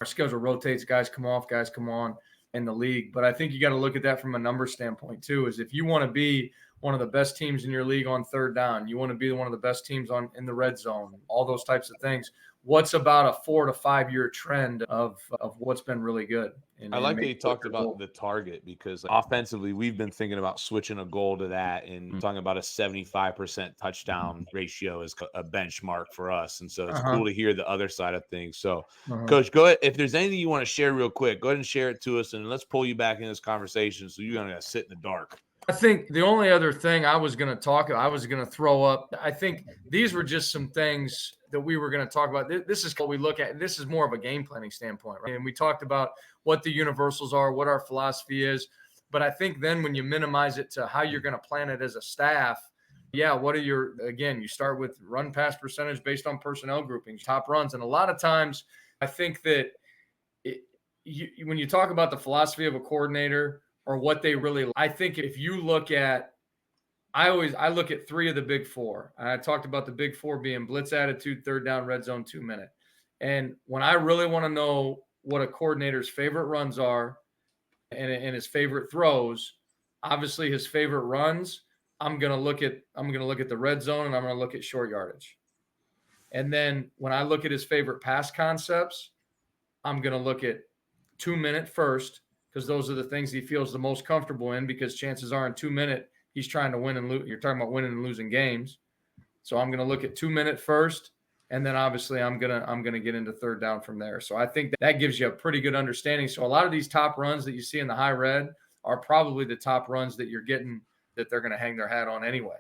rotates. Guys come off, guys come on in the league. But I think you got to look at that from a number standpoint too, is if you want to be one of the best teams in your league on 3rd down, you want to be one of the best teams in the red zone, all those types of things. What's about a 4 to 5 year trend of what's been really good? I like that you talked about the target because offensively, we've been thinking about switching a goal to that and talking about a 75% touchdown ratio as a benchmark for us. And so it's cool to hear the other side of things. So, Coach, go ahead. If there's anything you want to share real quick, go ahead and share it to us and let's pull you back in this conversation so you're going to sit in the dark. I think the only other thing I was going to throw up, I think these were just some things that we were going to talk about. This is what we look at. This is more of a game planning standpoint, right? And we talked about what the universals are, what our philosophy is. But I think then when you minimize it to how you're going to plan it as a staff, what are you start with run pass percentage based on personnel groupings, top runs. And a lot of times I think that when you talk about the philosophy of a coordinator or what they really, I think if you look at, I look at 3 of the big 4. I talked about the big 4 being blitz attitude, third down, red zone, 2-minute. And when I really want to know what a coordinator's favorite runs are and his favorite throws, obviously his favorite runs, I'm going to look at the red zone and I'm going to look at short yardage. And then when I look at his favorite pass concepts, I'm going to look at 2-minute first, because those are the things he feels the most comfortable in, because chances are in 2-minute, he's trying to win and lose. You're talking about winning and losing games. So I'm going to look at 2-minute first. And then obviously I'm going to get into third down from there. So I think that gives you a pretty good understanding. So a lot of these top runs that you see in the high red are probably the top runs that you're getting that they're going to hang their hat on anyway.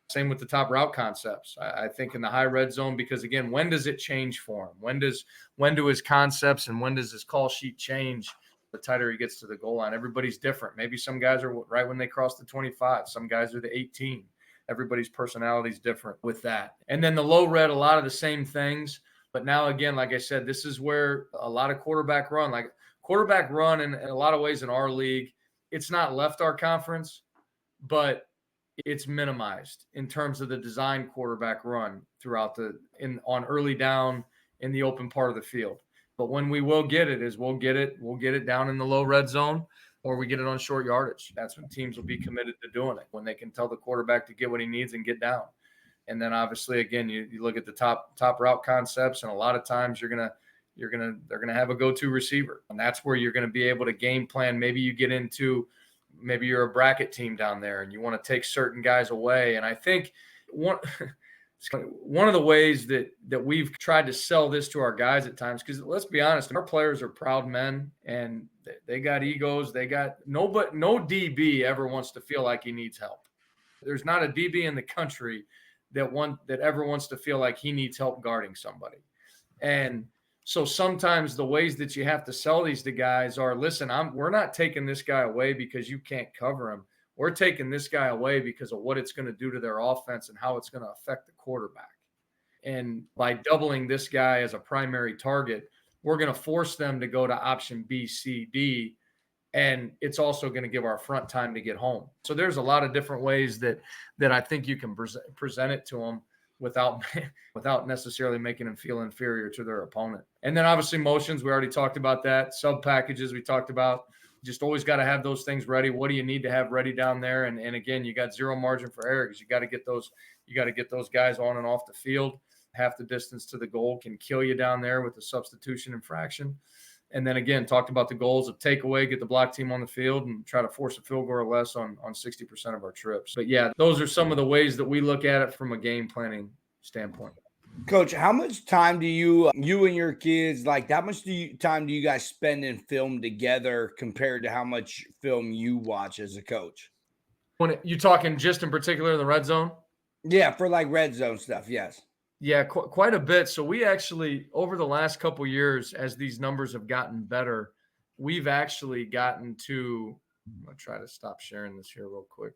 Same with the top route concepts. I think in the high red zone, because again, when does it change for him? When do his concepts and when does his call sheet change? The tighter he gets to the goal line, everybody's different. Maybe some guys are right when they cross the 25. Some guys are the 18. Everybody's personality is different with that. And then the low red, a lot of the same things. But now, again, like I said, this is where a lot of quarterback run in a lot of ways in our league, it's not left our conference, but it's minimized in terms of the design quarterback run throughout on early down in the open part of the field. But when we will get it we'll get it down in the low red zone, or we get it on short yardage. That's when teams will be committed to doing it, when they can tell the quarterback to get what he needs and get down. And then obviously, again, you look at the top route concepts, and a lot of times they're gonna have a go-to receiver, and that's where you're gonna be able to game plan. Maybe you're a bracket team down there and you want to take certain guys away. And I think one of the ways that we've tried to sell this to our guys at times, because let's be honest, our players are proud men and they got egos. No DB ever wants to feel like he needs help. There's not a DB in the country that ever wants to feel like he needs help guarding somebody. And so sometimes the ways that you have to sell these to guys are, listen, we're not taking this guy away because you can't cover him. We're taking this guy away because of what it's going to do to their offense and how it's going to affect the quarterback. And by doubling this guy as a primary target, we're going to force them to go to option B, C, D, and it's also going to give our front time to get home. So there's a lot of different ways that I think you can present it to them without necessarily making them feel inferior to their opponent. And then obviously motions, we already talked about that. Sub packages we talked about. Just always got to have those things ready. What do you need to have ready down there? And again, you got zero margin for error, because you got to get those guys on and off the field. Half the distance to the goal can kill you down there with the substitution infraction. And then again, talked about the goals of takeaway, get the block team on the field and try to force a field goal or less on 60% of our trips. But yeah, those are some of the ways that we look at it from a game planning standpoint. Coach, how much time do you and your kids, how much time do you guys spend in film together compared to how much film you watch as a coach? When you talking just in particular in the red zone? Yeah, for red zone stuff, yes. Yeah, quite a bit. So we actually, over the last couple of years, as these numbers have gotten better, we've actually gotten to, I'm going to try to stop sharing this here real quick.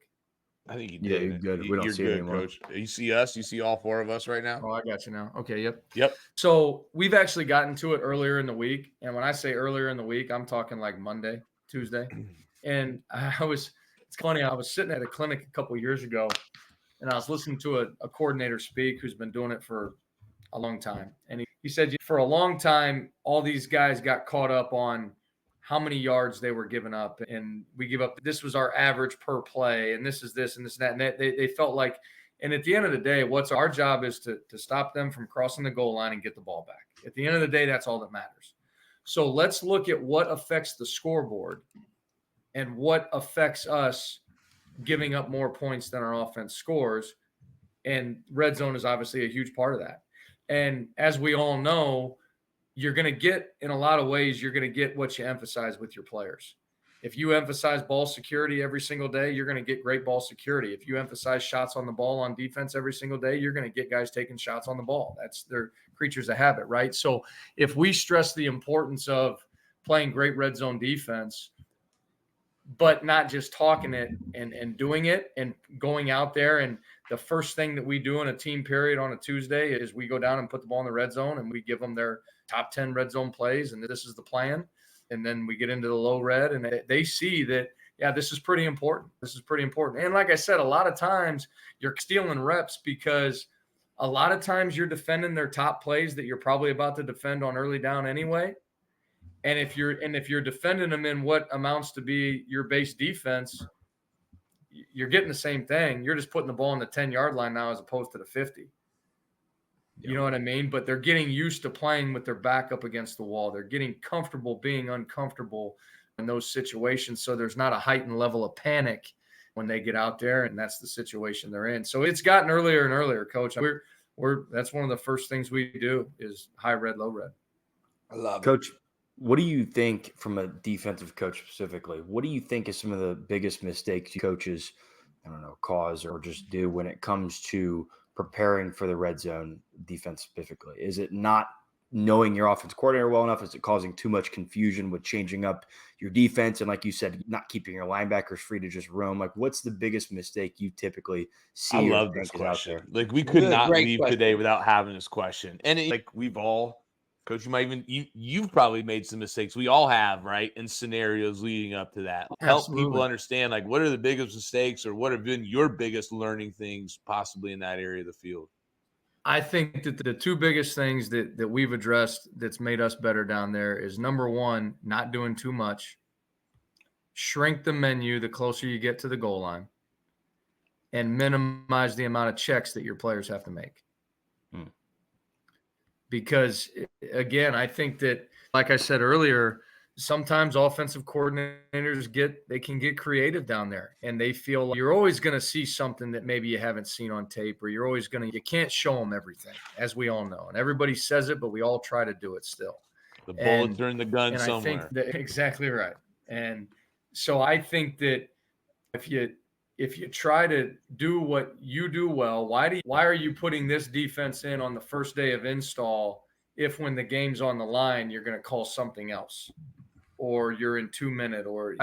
I think you did. did. Yeah, you're good. We don't see it anymore. Coach. You see us? You see all 4 of us right now? Oh, I got you now. Okay, Yep. So we've actually gotten to it earlier in the week. And when I say earlier in the week, I'm talking like Monday, Tuesday. And it's funny, I was sitting at a clinic a couple of years ago, and I was listening to a coordinator speak who's been doing it for a long time. And he said for a long time, all these guys got caught up on how many yards they were giving up. And we give up, this was our average per play. And this is this and this and that. And they felt like, and at the end of the day, what's our job is to stop them from crossing the goal line and get the ball back. At the end of the day, that's all that matters. So let's look at what affects the scoreboard and what affects us giving up more points than our offense scores. And red zone is obviously a huge part of that. And as we all know, you're going to get, in a lot of ways, you're going to get what you emphasize with your players. If you emphasize ball security every single day, you're going to get great ball security. If you emphasize shots on the ball on defense every single day, you're going to get guys taking shots on the ball. That's their creatures of habit, right? So if we stress the importance of playing great red zone defense, but not just talking it and doing it and going out there. And the first thing that we do in a team period on a Tuesday is we go down and put the ball in the red zone and we give them their top 10 red zone plays. And this is the plan. And then we get into the low red and they see that, yeah, this is pretty important. This is pretty important. And like I said, a lot of times you're stealing reps because a lot of times you're defending their top plays that you're probably about to defend on early down anyway. And if you're defending them in what amounts to be your base defense, you're getting the same thing. You're just putting the ball on the 10-yard line now as opposed to the 50. You know what I mean? But they're getting used to playing with their back up against the wall. They're getting comfortable being uncomfortable in those situations. So there's not a heightened level of panic when they get out there, and that's the situation they're in. So it's gotten earlier and earlier, Coach. That's one of the first things we do is high red, low red. I love Coach, what do you think from a defensive coach specifically? What do you think is some of the biggest mistakes coaches, cause or just do when it comes to preparing for the red zone defense specifically? Is it not knowing your offense coordinator well enough? Is it causing too much confusion with changing up your defense? And like you said, not keeping your linebackers free to just roam. Like, what's the biggest mistake you typically see? I love this question. Like, we could not leave today without having this question. And we've all, Coach, you've probably made some mistakes. We all have, right? In scenarios leading up to that. Help people understand, like, what are the biggest mistakes or what have been your biggest learning things possibly in that area of the field? I think that the two biggest things that we've addressed that's made us better down there is, number one, not doing too much. Shrink the menu the closer you get to the goal line, and minimize the amount of checks that your players have to make. Because, again, I think that, like I said earlier, sometimes offensive coordinators can get creative down there, and they feel like you're always going to see something that maybe you haven't seen on tape, or you can't show them everything, as we all know. And everybody says it, but we all try to do it still. The bullets are in the gun somewhere. I think that, exactly right. And so I think that if you try to do what you do well, why are you putting this defense in on the first day of install if when the game's on the line, you're going to call something else, or you're in 2 minute, or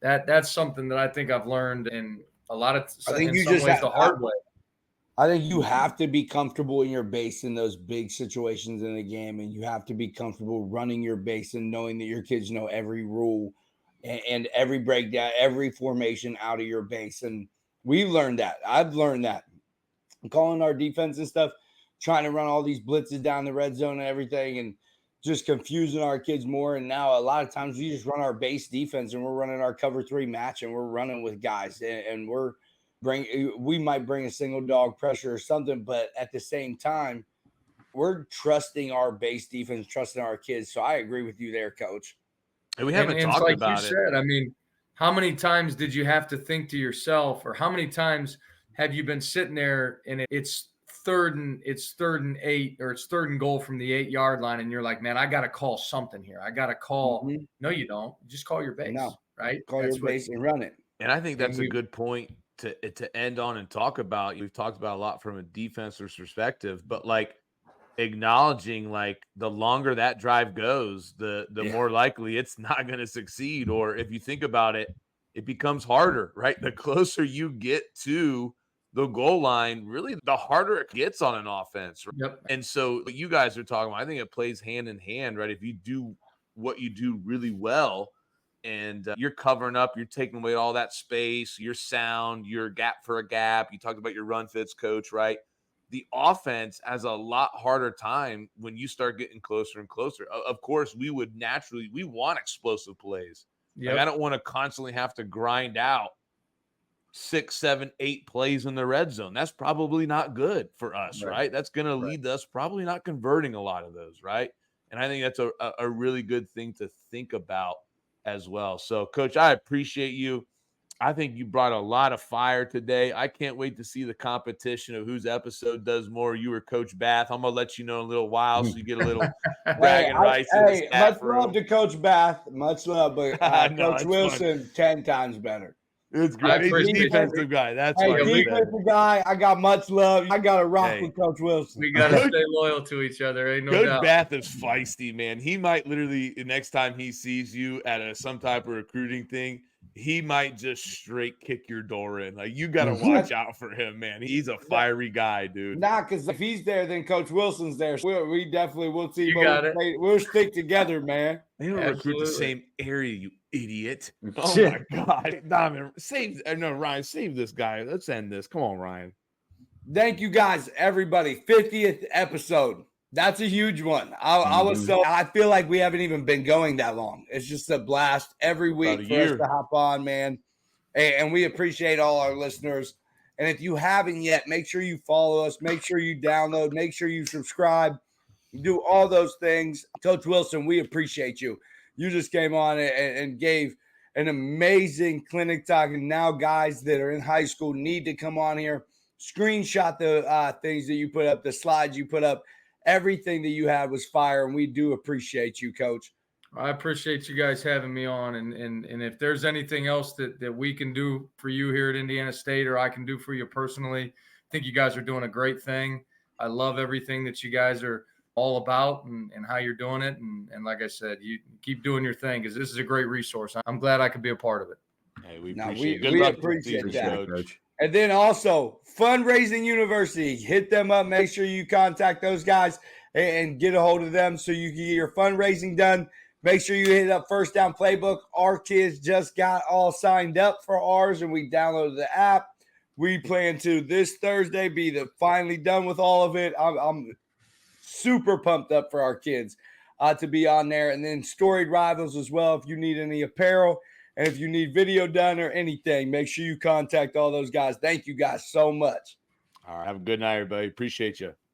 that's something that I think I've learned in a lot of, the hard way. I think you have to be comfortable in your base in those big situations in the game, and you have to be comfortable running your base and knowing that your kids know every rule and every breakdown, every formation out of your base. And we've learned that. I've learned that. I'm calling our defense and stuff, trying to run all these blitzes down the red zone and everything, and just confusing our kids more. And now a lot of times we just run our base defense and we're running our cover 3 match and we're running with guys, and we might bring a single dog pressure or something, but at the same time, we're trusting our base defense, trusting our kids. So I agree with you there, Coach. And we haven't talked about it. Said, I mean, how many times did you have to think to yourself, or how many times have you been sitting there and it's third and 8, or it's 3rd and goal from the 8-yard line, and you're like, man, I got to call something here. I got to call. Mm-hmm. No, you don't. Just call your base. No, right? Call your base and run it. And I think that's a good point to end on and talk about. We've talked about a lot from a defensive perspective, but like acknowledging, like, the longer that drive goes, the more likely it's not going to succeed. Or if you think about it, it becomes harder, right? The closer you get to the goal line, really, the harder it gets on an offense. Right? Yep. And so what you guys are talking about, I think it plays hand in hand, right? If you do what you do really well, and you're covering up, you're taking away all that space, your sound, your gap for a gap. You talked about your run fits, Coach, right? The offense has a lot harder time when you start getting closer and closer. Of course, we want explosive plays. Yep. Like, I don't want to constantly have to grind out 6, 7, 8 plays in the red zone. That's probably not good for us, right? That's going to lead us probably not converting a lot of those, right? And I think that's a really good thing to think about as well. So, Coach, I appreciate you. I think you brought a lot of fire today. I can't wait to see the competition of whose episode does more. You or Coach Bath. I'm gonna let you know in a little while, so you get a little bragging rights in the much staff love room. to Coach Bath. Much love, but No, Coach it's Wilson, fun. 10 times better. It's I great. He's a appreciate defensive guy. That's Hey, why. defensive guy, I got much love. I got to rock with Coach Wilson. We got to stay loyal to each other. Ain't no Coach doubt. Bath is feisty, man. He might literally, next time he sees you at some type of recruiting thing, he might just straight kick your door in. Like, you got to watch out for him, man. He's a fiery guy, dude. Nah, because if he's there, then Coach Wilson's there. We definitely will see. You got it. We'll stick together, man. They don't recruit the Absolutely. same area, you idiot. Oh, my God. Donovan, Ryan, save this guy. Let's end this. Come on, Ryan. Thank you guys, everybody. 50th episode. That's a huge one. I feel like we haven't even been going that long. It's just a blast every week for us to hop on, man. And we appreciate all our listeners. And if you haven't yet, make sure you follow us. Make sure you download. Make sure you subscribe. Do all those things. Coach Wilson, we appreciate you. You just came on and gave an amazing clinic talk. And now guys that are in high school need to come on here. Screenshot the things that you put up, the slides you put up. Everything that you had was fire, and we do appreciate you, Coach. I appreciate you guys having me on. And if there's anything else that we can do for you here at Indiana State, or I can do for you personally, I think you guys are doing a great thing. I love everything that you guys are all about and how you're doing it. And like I said, you keep doing your thing, because this is a great resource. I'm glad I could be a part of it. Hey, we appreciate it. Good luck appreciate that, Coach. And then also Fundraising University, hit them up. Make sure you contact those guys and get a hold of them so you can get your fundraising done. Make sure you hit up First Down Playbook. Our kids just got all signed up for ours, and we downloaded the app. We plan to this Thursday be finally done with all of it. I'm super pumped up for our kids to be on there. And then Storied Rivals as well. If you need any apparel, and if you need video done or anything, make sure you contact all those guys. Thank you guys so much. All right. Have a good night, everybody. Appreciate you.